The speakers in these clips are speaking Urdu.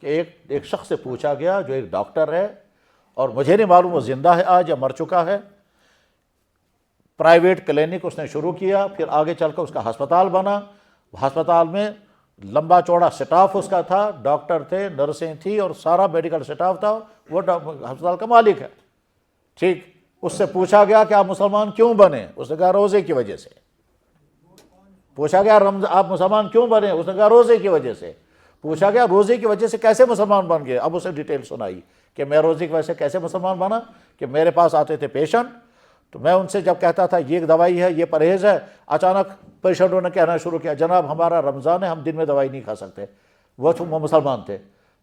کہ ایک شخص سے پوچھا گیا جو ایک ڈاکٹر ہے اور مجھے نہیں معلوم وہ زندہ ہے آج یا مر چکا ہے، پرائیویٹ کلینک اس نے شروع کیا، پھر آگے چل کر اس کا ہسپتال بنا، ہسپتال میں لمبا چوڑا سٹاف اس کا تھا، ڈاکٹر تھے، نرسیں تھیں اور سارا میڈیکل سٹاف تھا، وہ ہسپتال کا مالک ہے، ٹھیک۔ اس سے پوچھا گیا کہ آپ مسلمان کیوں بنے؟ اس نے کہا روزے کی وجہ سے۔ پوچھا گیا آپ مسلمان کیوں بنے؟ اس نے کہا روزے کی وجہ سے۔ پوچھا گیا روزے کی وجہ سے کیسے مسلمان بن گئے؟ اب اسے ڈیٹیل سنائی کہ میں روزے کی وجہ سے کیسے مسلمان بنا، کہ میرے پاس آتے تھے پیشنٹ، تو میں ان سے جب کہتا تھا یہ دوائی ہے، یہ پرہیز ہے، اچانک پیشنٹوں نے کہنا شروع کیا جناب ہمارا رمضان ہے، ہم دن میں دوائی نہیں کھا سکتے۔ وہ مسلمان تھے،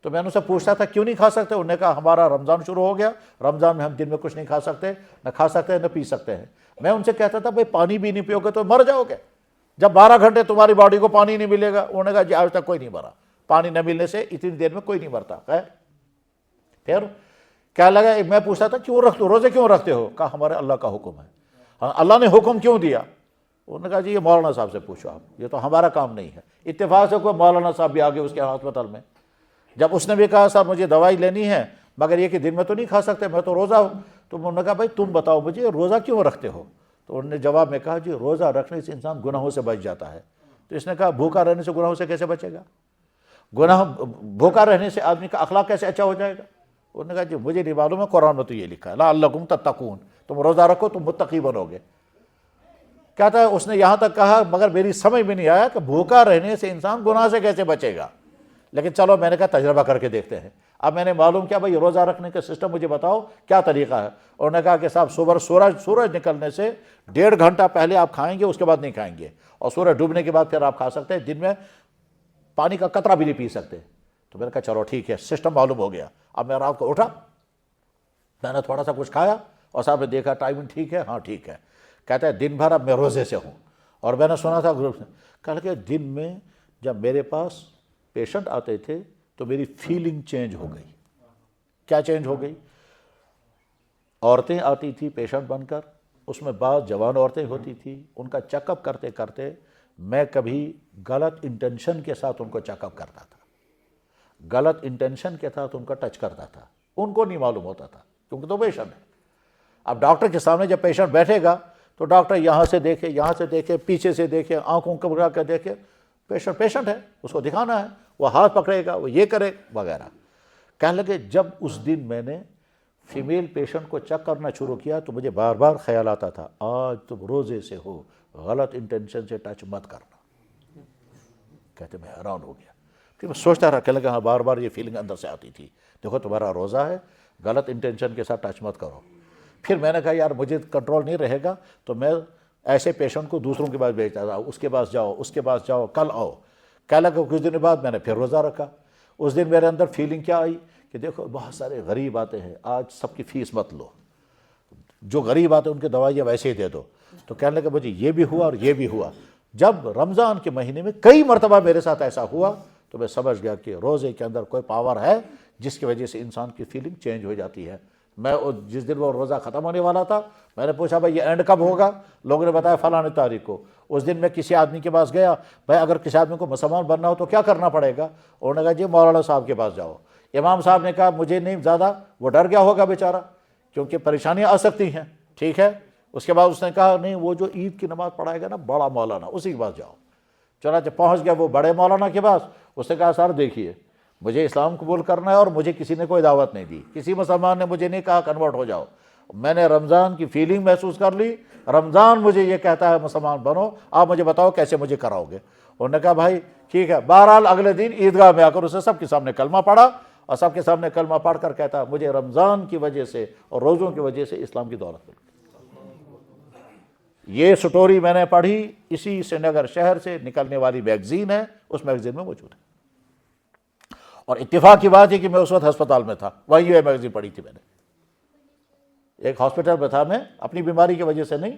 تو میں ان سے پوچھتا تھا کیوں نہیں کھا سکتے؟ انہوں نے کہا ہمارا رمضان شروع ہو گیا، رمضان میں ہم دن میں کچھ نہیں کھا سکتے، نہ کھا سکتے نہ پی سکتے ہیں۔ میں ان سے کہتا تھا بھائی پانی بھی نہیں پیو گے تو مر جاؤ گے، جب 12 گھنٹے تمہاری باڈی کو پانی نہیں ملے گا۔ انہوں نے کہا جی آج تک کوئی نہیں مرا، پانی نہ ملنے سے اتنی دیر میں کوئی نہیں مرتا۔ خیر پھر کیا لگا، میں پوچھتا تھا کیوں رکھتے ہو، روزے کیوں رکھتے ہو؟ کہا ہمارے اللہ کا حکم ہے۔ اللہ نے حکم کیوں دیا؟ انہوں نے کہا جی یہ مولانا صاحب سے پوچھو آپ، یہ تو ہمارا کام نہیں ہے۔ اتفاق سے کوئی مولانا صاحب بھی آگے اس کے ہسپتال میں، جب اس نے بھی کہا صاحب مجھے دوائی لینی ہے مگر یہ کہ دن میں تو نہیں کھا سکتے، میں تو روزہ ہوں، تو انہوں نے کہا بھائی تم بتاؤ مجھے روزہ کیوں رکھتے ہو؟ تو انہوں نے جواب میں کہا جی روزہ رکھنے سے انسان گناہوں سے بچ جاتا ہے۔ تو اس نے کہا بھوکا رہنے سے گناہوں سے کیسے بچے گا؟ بھوکا رہنے سے آدمی کا اخلاق کیسے اچھا ہو جائے گا؟ انہوں نے کہا جی مجھے نہیں معلوم ہے، قرآن میں تو یہ لکھا ہے لعلکم تتقون، تم روزہ رکھو تم متقی بنو گے۔ کہتا ہے اس نے یہاں تک کہا مگر میری سمجھ میں نہیں آیا کہ بھوکا رہنے سے انسان گناہ سے کیسے بچے گا، لیکن چلو میں نے کہا تجربہ کر کے دیکھتے ہیں۔ اب میں نے معلوم کیا بھائی روزہ رکھنے کا سسٹم مجھے بتاؤ کیا طریقہ ہے؟ انہوں نے کہا کہ صاحب صبح سورج نکلنے سے 1.5 گھنٹہ پہلے آپ کھائیں گے، اس کے بعد نہیں کھائیں گے، اور سورج ڈوبنے کے بعد پھر آپ کھا سکتے ہیں، دن میں پانی کا قطرہ بھی نہیں پی سکتے۔ تو میں نے کہا چلو ٹھیک ہے، سسٹم معلوم ہو گیا۔ اب میں رات کو اٹھا، میں نے تھوڑا سا کچھ کھایا اور صاحب نے دیکھا ٹائمنگ ٹھیک ہے، ہاں ٹھیک ہے۔ کہتا ہے دن بھر اب میں روزے سے ہوں، اور میں نے سنا تھا گروپ سے کہا کہ دن میں جب میرے پاس پیشنٹ آتے تھے تو میری فیلنگ چینج ہو گئی۔ کیا چینج ہو گئی؟ عورتیں آتی تھی پیشنٹ بن کر، اس میں بعض جوان عورتیں ہوتی تھیں، ان کا چیک اپ کرتے کرتے میں کبھی غلط انٹینشن کے ساتھ ان کو چیک اپ کرتا تھا، غلط انٹینشن کے ساتھ ان کا ٹچ کرتا تھا، ان کو نہیں معلوم ہوتا تھا کیونکہ تو پیشنٹ ہے۔ اب ڈاکٹر کے سامنے جب پیشنٹ بیٹھے گا تو ڈاکٹر یہاں سے دیکھے، یہاں سے دیکھے، پیچھے سے دیکھے، آنکھوں کو بگڑا کر دیکھے، پیشنٹ ہے، اس کو دکھانا ہے، وہ ہاتھ پکڑے گا، وہ یہ کرے وغیرہ۔ کہنے لگے جب اس دن میں نے فیمیل پیشنٹ کو چیک کرنا شروع کیا تو مجھے بار بار خیال آتا تھا آج تم روزے سے ہو، غلط انٹینشن سے ٹچ مت کرنا۔ کہتے میں حیران ہو گیا، پھر میں سوچتا رہا، کہنے لگا ہاں بار بار یہ فیلنگ اندر سے آتی تھی، دیکھو تمہارا روزہ ہے، غلط انٹینشن کے ساتھ ٹچ مت کرو۔ پھر میں نے کہا یار مجھے کنٹرول نہیں رہے گا، تو میں ایسے پیشنٹ کو دوسروں کے پاس بھیجتا تھا، اس کے پاس جاؤ، اس کے پاس جاؤ، کل آؤ۔ کہنے لگا کچھ دن بعد میں نے پھر روزہ رکھا۔ اس دن میرے اندر فیلنگ کیا آئی کہ دیکھو بہت سارے غریب آتے ہیں، آج سب کی فیس مت لو، جو غریب آتے ہیں ان کی دوائیاں ویسے ہی دے دو۔ تو کہنے لگا مجھے یہ بھی ہوا اور یہ بھی ہوا۔ جب رمضان کے مہینے میں کئی مرتبہ میرے ساتھ ایسا ہوا تو میں سمجھ گیا کہ روزے کے اندر کوئی پاور ہے جس کی وجہ سے انسان کی فیلنگ چینج ہو جاتی ہے۔ میں جس دن وہ روزہ ختم ہونے والا تھا میں نے پوچھا بھائی یہ اینڈ کب ہوگا؟ لوگوں نے بتایا فلاں تاریخ کو۔ اس دن میں کسی آدمی کے پاس گیا، بھائی اگر کسی آدمی کو مسلمان بننا ہو تو کیا کرنا پڑے گا؟ انہوں نے کہا جی مولانا صاحب کے پاس جاؤ۔ امام صاحب نے کہا مجھے نہیں زیادہ، وہ ڈر گیا ہوگا بیچارہ کیونکہ پریشانیاں آ سکتی ہیں، ٹھیک ہے۔ اس کے بعد اس نے کہا نہیں وہ جو عید کی نماز پڑھائے گا نا بڑا مولانا، اسی کے پاس جاؤ۔ چنانچہ پہنچ گیا وہ بڑے مولانا کے پاس۔ اس نے کہا سر دیکھیے مجھے اسلام قبول کرنا ہے اور مجھے کسی نے کوئی دعوت نہیں دی، کسی مسلمان نے مجھے نہیں کہا کنورٹ ہو جاؤ، میں نے رمضان کی فیلنگ محسوس کر لی، رمضان مجھے یہ کہتا ہے مسلمان بنو، آپ مجھے بتاؤ کیسے مجھے کراؤ گے؟ انہوں نے کہا بھائی ٹھیک ہے۔ بہرحال اگلے دن عیدگاہ میں آ کر اسے سب کے سامنے کلمہ پڑھا، اور سب کے سامنے کلمہ پڑھ کر کہتا مجھے رمضان کی وجہ سے اور روزوں کی وجہ سے اسلام کی دولت ملی۔ یہ سٹوری میں نے پڑھی، اسی سری نگر شہر سے نکلنے والی میگزین ہے، اس میگزین میں موجود ہے۔ اور اتفاق کی بات ہے کہ میں اس وقت ہسپتال میں تھا، وہیں یہ میگزین پڑھی تھی میں نے۔ ایک ہاسپٹل میں تھا میں، اپنی بیماری کی وجہ سے نہیں،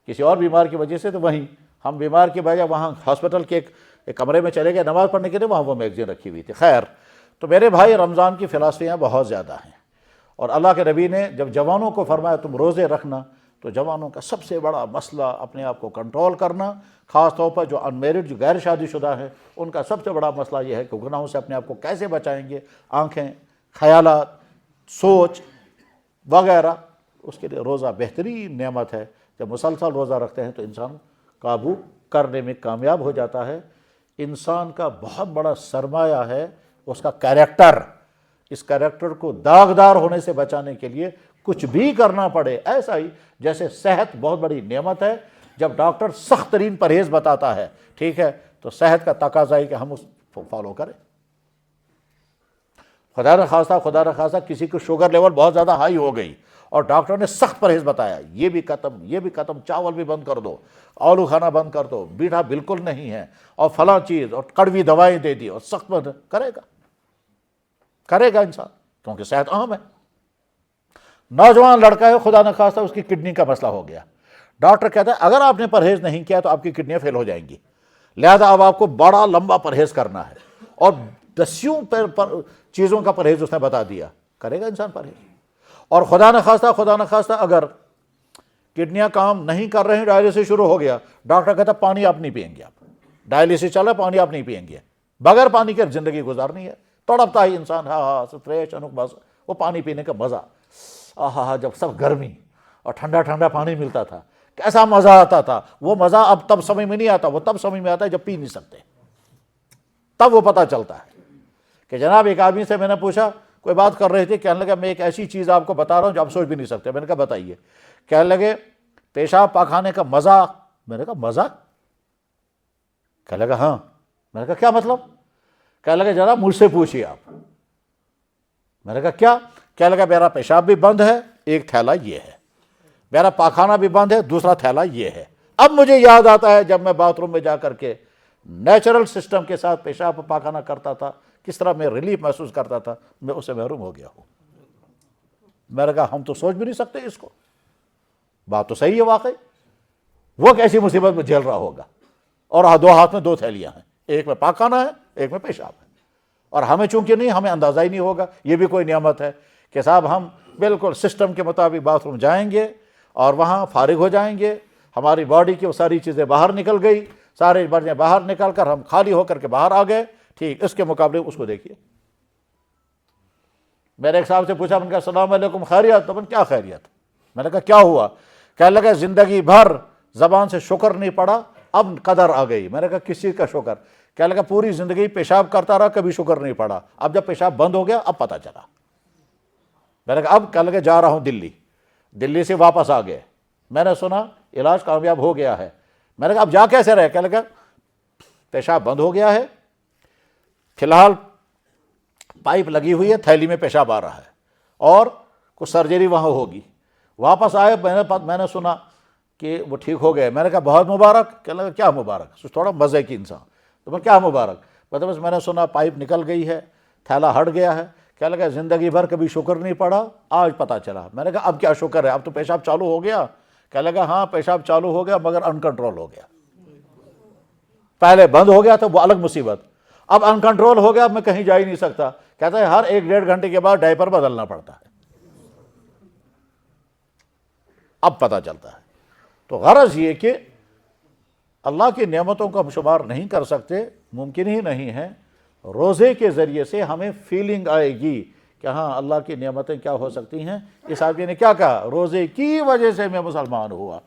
کسی اور بیمار کی وجہ سے، تو وہیں ہم بیمار کی وجہ وہاں ہاسپٹل کے ایک کمرے میں چلے گئے نماز پڑھنے کے لیے، وہاں وہ میگزین رکھی ہوئی تھی۔ خیر تو میرے بھائی رمضان کی فلسفیاں بہت زیادہ ہیں، اور اللہ کے نبی نے جب جوانوں کو فرمایا تم روزے رکھنا تو جوانوں کا سب سے بڑا مسئلہ اپنے آپ کو کنٹرول کرنا، خاص طور پر جو انمیرڈ، جو غیر شادی شدہ ہیں، ان کا سب سے بڑا مسئلہ یہ ہے کہ گناہوں سے اپنے آپ کو کیسے بچائیں گے، آنکھیں، خیالات، سوچ وغیرہ۔ اس کے لیے روزہ بہترین نعمت ہے۔ جب مسلسل روزہ رکھتے ہیں تو انسان قابو کرنے میں کامیاب ہو جاتا ہے۔ انسان کا بہت بڑا سرمایہ ہے اس کا کیریکٹر۔ اس کیریکٹر کو داغدار ہونے سے بچانے کے لیے کچھ بھی کرنا پڑے، ایسا ہی جیسے صحت بہت بڑی نعمت ہے، جب ڈاکٹر سخت ترین پرہیز بتاتا ہے، ٹھیک ہے، تو صحت کا تقاضا ہے کہ ہم اس کو فالو کریں۔ خدا نہ خواستہ کسی کو شوگر لیول بہت زیادہ ہائی ہو گئی اور ڈاکٹر نے سخت پرہیز بتایا، یہ بھی ختم، چاول بھی بند کر دو، آلو کھانا بند کر دو، میٹھا بالکل نہیں ہے، اور فلاں چیز، اور کڑوی دوائیں دے دی، اور سخت بند کرے گا انسان، کیونکہ صحت اہم ہے۔ نوجوان لڑکا ہے، خدا نہ خواستہ اس کی کڈنی کا مسئلہ ہو گیا، ڈاکٹر کہتا ہے اگر آپ نے پرہیز نہیں کیا تو آپ کی کڈنیاں فیل ہو جائیں گی، لہذا اب آپ کو بڑا لمبا پرہیز کرنا ہے، اور دسیوں چیزوں کا پرہیز اس نے بتا دیا، کرے گا انسان پرہیز؟ اور خدا نہ خواستہ اگر کڈنیاں کام نہیں کر رہے ہیں، ڈائلیسس شروع ہو گیا، ڈاکٹر کہتا ہے پانی آپ نہیں پئیں گے، آپ ڈائلیسس چل رہا ہے، پانی آپ نہیں پئیں گے، بغیر پانی کے زندگی گزارنی ہے۔ تڑپتا ہی انسان، فریش بس وہ پانی پینے کا مزہ، جب سب گرمی اور ٹھنڈا ٹھنڈا پانی ملتا تھا، کیسا مزہ آتا تھا۔ وہ مزہ اب تب سمجھ میں نہیں آتا، وہ تب سمجھ میں آتا ہے جب پی نہیں سکتے، تب وہ پتہ چلتا ہے کہ جناب ایک آدمی سے میں نے پوچھا، کوئی بات کر رہے تھے، کہنے لگا میں ایک ایسی چیز آپ کو بتا رہا ہوں جو آپ سوچ بھی نہیں سکتے۔ میں نے کہا بتائیے۔ کہنے لگے پیشاب پاخانے کا مزہ۔ میں نے کہا مزہ؟ کہنے لگا ہاں۔ میں نے کہا کیا مطلب؟ کہنے لگا جناب مجھ سے پوچھیے آپ۔ میں نے کہا کیا؟ کہنے لگا میرا پیشاب بھی بند ہے، ایک تھیلا یہ ہے، میرا پاخانہ بھی بند ہے، دوسرا تھیلا یہ ہے۔ اب مجھے یاد آتا ہے جب میں باتھ روم میں جا کر کے نیچرل سسٹم کے ساتھ پیشاب پاخانہ کرتا تھا، کس طرح میں ریلیف محسوس کرتا تھا، میں اس سے محروم ہو گیا ہوں۔ میں نے کہا ہم تو سوچ بھی نہیں سکتے اس کو، بات تو صحیح ہے واقعی، وہ کیسی مصیبت میں جھیل رہا ہوگا۔ اور دو ہاتھ میں دو تھیلیاں ہیں، ایک میں پاخانہ ہے، ایک میں پیشاب ہے، اور ہمیں چونکہ نہیں، ہمیں اندازہ ہی نہیں ہوگا۔ یہ بھی کوئی نعمت ہے کہ صاحب ہم بالکل سسٹم کے مطابق باتھ روم جائیں گے اور وہاں فارغ ہو جائیں گے، ہماری باڈی کی وہ ساری چیزیں باہر نکل گئی، سارے برجیں باہر نکل کر ہم خالی ہو کر کے باہر آ گئے، ٹھیک۔ اس کے مقابلے اس کو دیکھیے۔ میں نے ایک صاحب سے پوچھا، میں نے کہا السلام علیکم، خیریت؟ تو میں نے کیا خیریت؟ میں نے کہا کیا ہوا؟ کہنے لگا زندگی بھر زبان سے شکر نہیں پڑا، اب قدر آ گئی۔ میں نے کہا کس چیز کا شکر؟ کہنے لگا پوری زندگی پیشاب کرتا رہا، کبھی شکر نہیں پڑا، اب جب پیشاب بند ہو گیا اب پتہ چلا۔ میں نے کہا اب؟ کہنے لگا جا رہا ہوں دلی سے واپس آ گئے، میں نے سنا علاج کامیاب ہو گیا ہے۔ میں نے کہا اب جا کیسے رہے؟ کہنے لگا پیشاب بند ہو گیا ہے، فی الحال پائپ لگی ہوئی ہے، تھیلی میں پیشاب آ رہا ہے، اور کچھ سرجری وہاں ہوگی۔ واپس آئے، میں نے سنا کہ وہ ٹھیک ہو گئے۔ میں نے کہا بہت مبارک۔ کہنے لگا کیا مبارک؟ تھوڑا مزے کی انسان، تو میں کیا مبارک؟ بس میں نے سنا پائپ نکل گئی ہے، تھیلا ہٹ گیا ہے۔ کہنے لگا زندگی بھر کبھی شکر نہیں پڑا، آج پتہ چلا۔ میں نے کہا اب کیا شکر ہے؟ اب تو پیشاب چالو ہو گیا۔ کہنے لگا ہاں پیشاب چالو ہو گیا مگر ان کنٹرول ہو گیا، پہلے بند ہو گیا تھا وہ الگ مصیبت، اب ان کنٹرول ہو گیا، اب میں کہیں جا ہی نہیں سکتا۔ کہتا ہے ہر 1-1.5 گھنٹے کے بعد ڈائپر بدلنا پڑتا ہے، اب پتہ چلتا ہے۔ تو غرض یہ کہ اللہ کی نعمتوں کو ہم شمار نہیں کر سکتے، ممکن ہی نہیں ہے۔ روزے کے ذریعے سے ہمیں فیلنگ آئے گی کہ ہاں اللہ کی نعمتیں کیا ہو سکتی ہیں۔ اس آدمی نے کیا کہا؟ روزے کی وجہ سے میں مسلمان ہوا۔